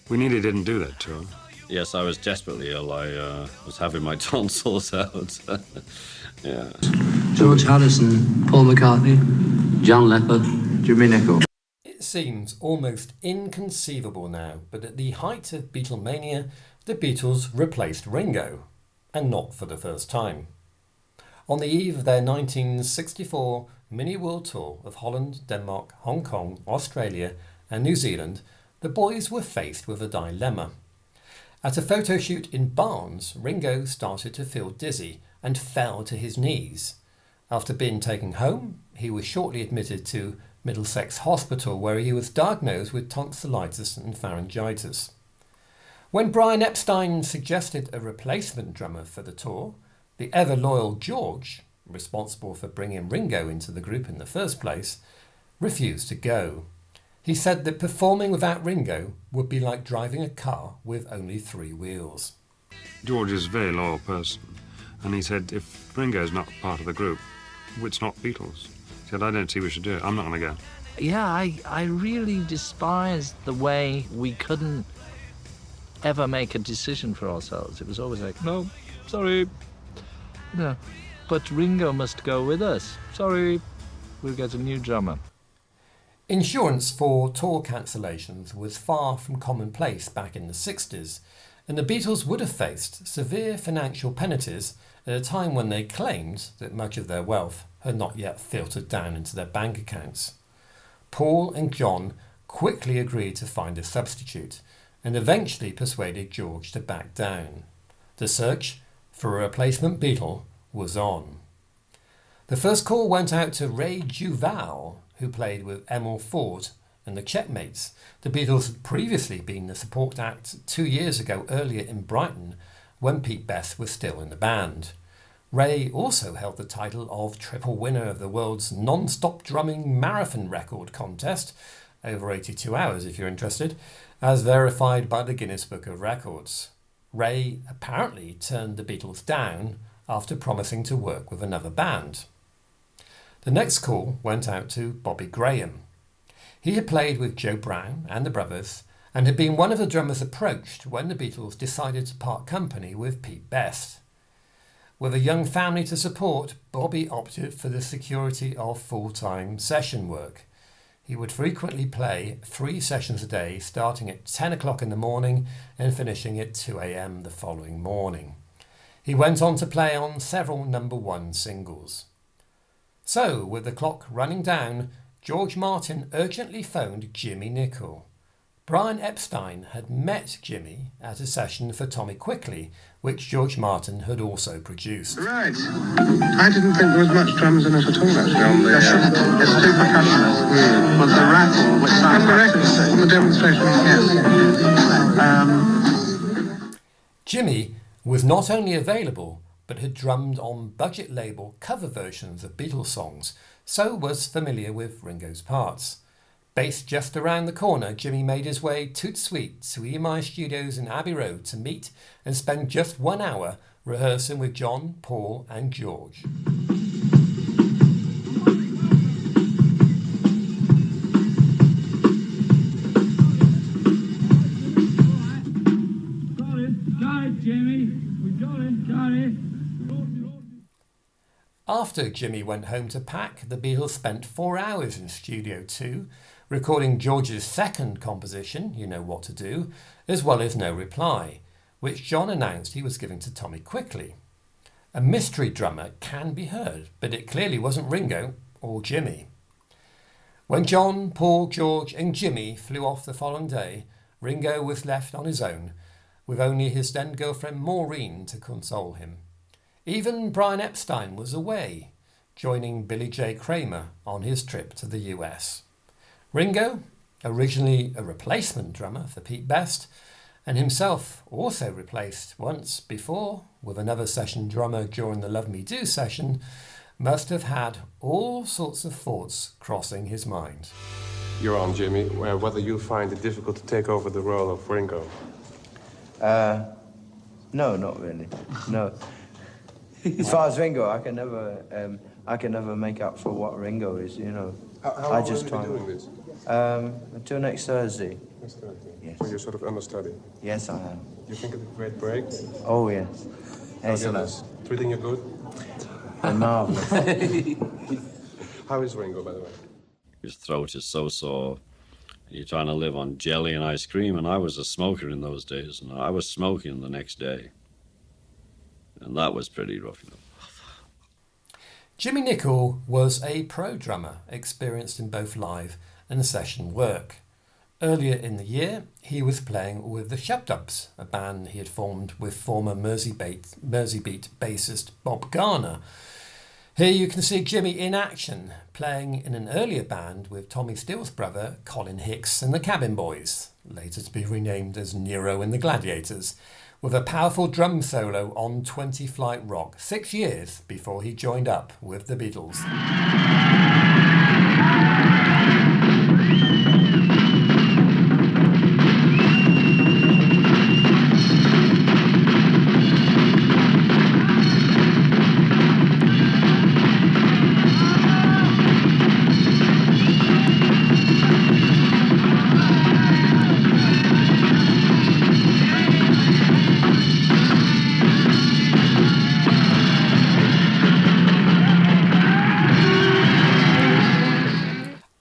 We nearly didn't do that tour. Yes, I was desperately ill. I was having my tonsils out. Yeah. George Harrison, Paul McCartney, John Lepper, Jimmy Nicol. It seems almost inconceivable now, but at the height of Beatlemania, the Beatles replaced Ringo, and not for the first time. On the eve of their 1964 mini-world tour of Holland, Denmark, Hong Kong, Australia and New Zealand, the boys were faced with a dilemma. At a photo shoot in Barnes, Ringo started to feel dizzy and fell to his knees. After being taken home, he was shortly admitted to Middlesex Hospital, where he was diagnosed with tonsillitis and pharyngitis. When Brian Epstein suggested a replacement drummer for the tour, the ever-loyal George, responsible for bringing Ringo into the group in the first place, refused to go. He said that performing without Ringo would be like driving a car with only 3 wheels. George is a very loyal person, and he said, if Ringo's not part of the group, it's not Beatles. He said, I don't see we should do it. I'm not going to go. Yeah, I really despised the way we couldn't ever make a decision for ourselves. It was always like, no, sorry, no, but Ringo must go with us. Sorry, we'll get a new drummer. Insurance for tour cancellations was far from commonplace back in the 60s, and the Beatles would have faced severe financial penalties at a time when they claimed that much of their wealth had not yet filtered down into their bank accounts. Paul and John quickly agreed to find a substitute and eventually persuaded George to back down. The search for a replacement Beatle was on. The first call went out to Ray Duval, who played with Emil Ford and the Checkmates. The Beatles had previously been the support act 2 years ago earlier in Brighton, when Pete Best was still in the band. Ray also held the title of triple winner of the world's non-stop drumming marathon record contest, over 82 hours if you're interested, as verified by the Guinness Book of Records. Ray apparently turned the Beatles down after promising to work with another band. The next call went out to Bobby Graham. He had played with Joe Brown and the Brothers and had been one of the drummers approached when the Beatles decided to part company with Pete Best. With a young family to support, Bobby opted for the security of full-time session work. He would frequently play 3 sessions a day, starting at 10 o'clock in the morning and finishing at 2 a.m. the following morning. He went on to play on several #1 singles. So, with the clock running down, George Martin urgently phoned Jimmy Nicol. Brian Epstein had met Jimmy at a session for Tommy Quickly, which George Martin had also produced. Right. I didn't think there was much drums in it at all, actually, on the... It's 2 percussionists, with the rattle, which sounds correct on the demonstration, yes. Jimmy was not only available, but had drummed on budget label cover versions of Beatles songs, so was familiar with Ringo's parts. Based just around the corner, Jimmy made his way tout de suite to EMI Studios in Abbey Road to meet and spend just 1 hour rehearsing with John, Paul and George. After Jimmy went home to pack, the Beatles spent 4 hours in Studio 2, recording George's second composition, You Know What to Do, as well as No Reply, which John announced he was giving to Tommy Quickly. A mystery drummer can be heard, but it clearly wasn't Ringo or Jimmy. When John, Paul, George and Jimmy flew off the following day, Ringo was left on his own, with only his then-girlfriend Maureen to console him. Even Brian Epstein was away, joining Billy J. Kramer on his trip to the US. Ringo, originally a replacement drummer for Pete Best, and himself also replaced once before with another session drummer during the Love Me Do session, must have had all sorts of thoughts crossing his mind. You're on, Jimmy, whether you find it difficult to take over the role of Ringo. No, not really. No. As far as Ringo, I can never make up for what Ringo is, you know. How I long just have you been told doing this? Until next Thursday. Next Thursday. Yes. So you're sort of understudy. Yes, I am. You think it's a great break? Oh, yes. How the Excellent. others? Treating you good? They're marvellous. How is Ringo, by the way? His throat is so sore. You're trying to live on jelly and ice cream, and I was a smoker in those days, and I was smoking the next day. And that was pretty rough, you know. Jimmy Nicol was a pro drummer, experienced in both live and session work. Earlier in the year, he was playing with the Shabdubs, a band he had formed with former Merseybeat bassist Bob Garner. Here you can see Jimmy in action, playing in an earlier band with Tommy Steele's brother Colin Hicks and the Cabin Boys, later to be renamed as Nero and the Gladiators, with a powerful drum solo on 20 Flight Rock, 6 years before he joined up with the Beatles.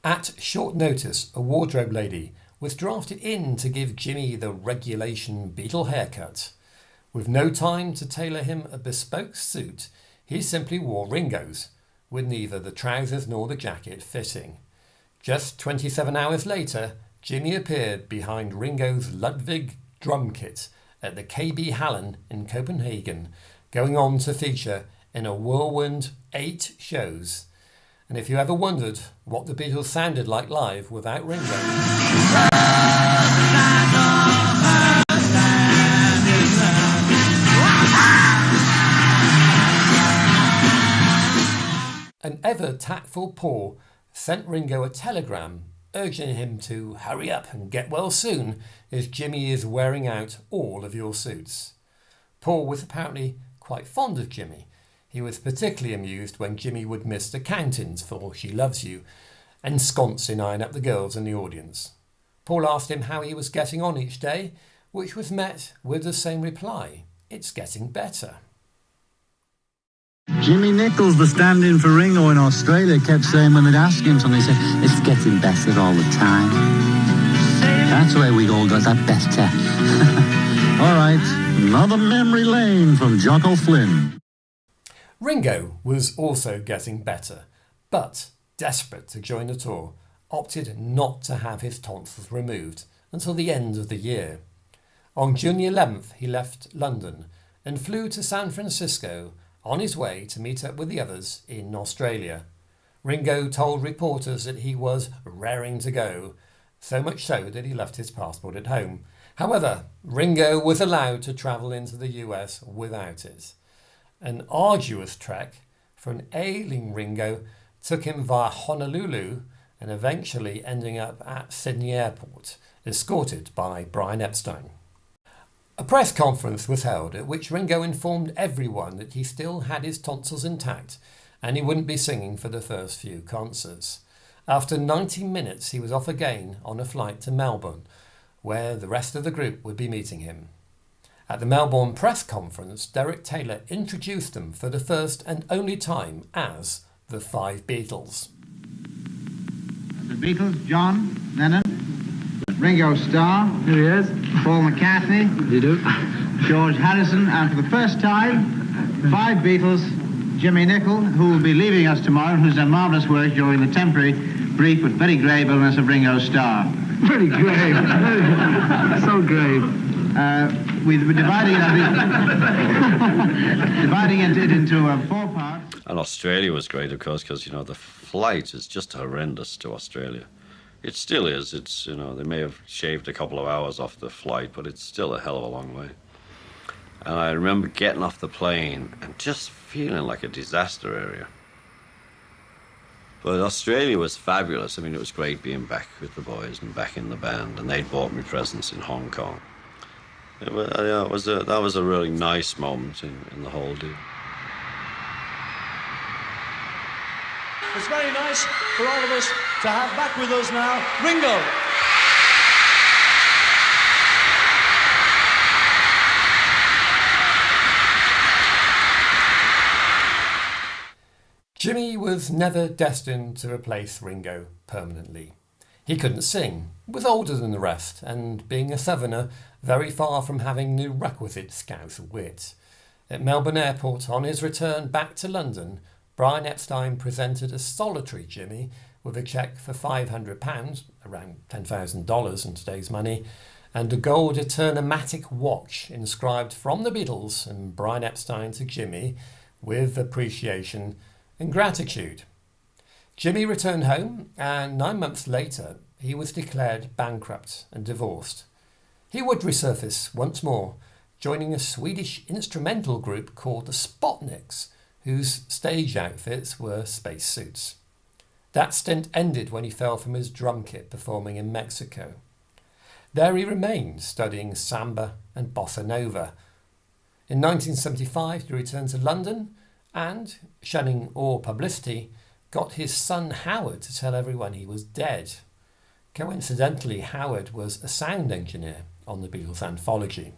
At short notice, a wardrobe lady was drafted in to give Jimmy the regulation Beatle haircut. With no time to tailor him a bespoke suit, he simply wore Ringo's, with neither the trousers nor the jacket fitting. Just 27 hours later, Jimmy appeared behind Ringo's Ludwig drum kit at the KB Hallen in Copenhagen, going on to feature in a whirlwind 8 shows. And if you ever wondered what the Beatles sounded like live without Ringo... An ever-tactful Paul sent Ringo a telegram urging him to hurry up and get well soon, as Jimmy is wearing out all of your suits. Paul was apparently quite fond of Jimmy. He was particularly amused when Jimmy would miss the count-ins for She Loves You and sconce in eyeing up the girls in the audience. Paul asked him how he was getting on each day, which was met with the same reply: "It's getting better." Jimmy Nicol, the stand-in for Ringo in Australia, kept saying when they'd ask him something, he said, "It's getting better all the time." That's where we all got that better. All right, another memory lane from Jock O'Flynn. Ringo was also getting better, but, desperate to join the tour, opted not to have his tonsils removed until the end of the year. On June the 11th, he left London and flew to San Francisco on his way to meet up with the others in Australia. Ringo told reporters that he was raring to go, so much so that he left his passport at home. However, Ringo was allowed to travel into the US without it. An arduous trek for an ailing Ringo took him via Honolulu and eventually ending up at Sydney Airport, escorted by Brian Epstein. A press conference was held at which Ringo informed everyone that he still had his tonsils intact and he wouldn't be singing for the first few concerts. After 90 minutes, he was off again on a flight to Melbourne, where the rest of the group would be meeting him. At the Melbourne press conference, Derek Taylor introduced them for the first and only time as the Five Beatles. The Beatles: John, Lennon, Ringo Starr, Here he is. Paul McCartney, You do? George Harrison, and for the first time, Five Beatles: Jimmy Nicol, who will be leaving us tomorrow, who's done marvellous work during the temporary, brief but very grave illness of Ringo Starr. Very grave. So grave. We're dividing it into 4 parts. And Australia was great, of course, because, you know, the flight is just horrendous to Australia. It still is. It's, you know, they may have shaved a couple of hours off the flight, but it's still a hell of a long way. And I remember getting off the plane and just feeling like a disaster area. But Australia was fabulous. I mean, it was great being back with the boys and back in the band, and they'd bought me presents in Hong Kong. That was a really nice moment in the whole deal. It's very nice for all of us to have back with us now, Ringo. Jimmy was never destined to replace Ringo permanently. He couldn't sing, was older than the rest, and being a Southerner, very far from having the requisite Scouse wit. At Melbourne Airport, on his return back to London, Brian Epstein presented a solitary Jimmy with a cheque for £500, around $10,000 in today's money, and a gold Eternomatic watch inscribed from the Beatles and Brian Epstein to Jimmy with appreciation and gratitude. Jimmy returned home, and 9 months later he was declared bankrupt and divorced. He would resurface once more, joining a Swedish instrumental group called the Spotniks, whose stage outfits were spacesuits. That stint ended when he fell from his drum kit performing in Mexico. There he remained, studying samba and bossa nova. In 1975 he returned to London and, shunning all publicity, got his son Howard to tell everyone he was dead. Coincidentally, Howard was a sound engineer on the Beatles anthology.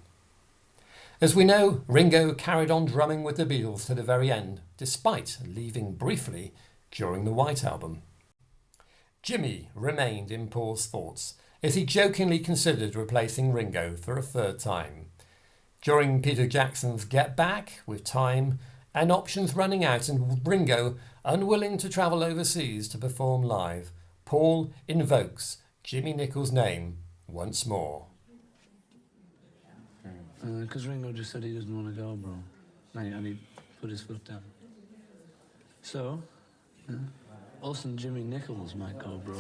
As we know, Ringo carried on drumming with the Beatles to the very end, despite leaving briefly during the White Album. Jimmy remained in Paul's thoughts as he jokingly considered replacing Ringo for a third time. During Peter Jackson's Get Back, with time and options running out and Ringo unwilling to travel overseas to perform live, Paul invokes Jimmy Nicol's name once more. Because Ringo just said he doesn't want to go, bro. And he put his foot down. So, us and Jimmy Nichols might go, bro.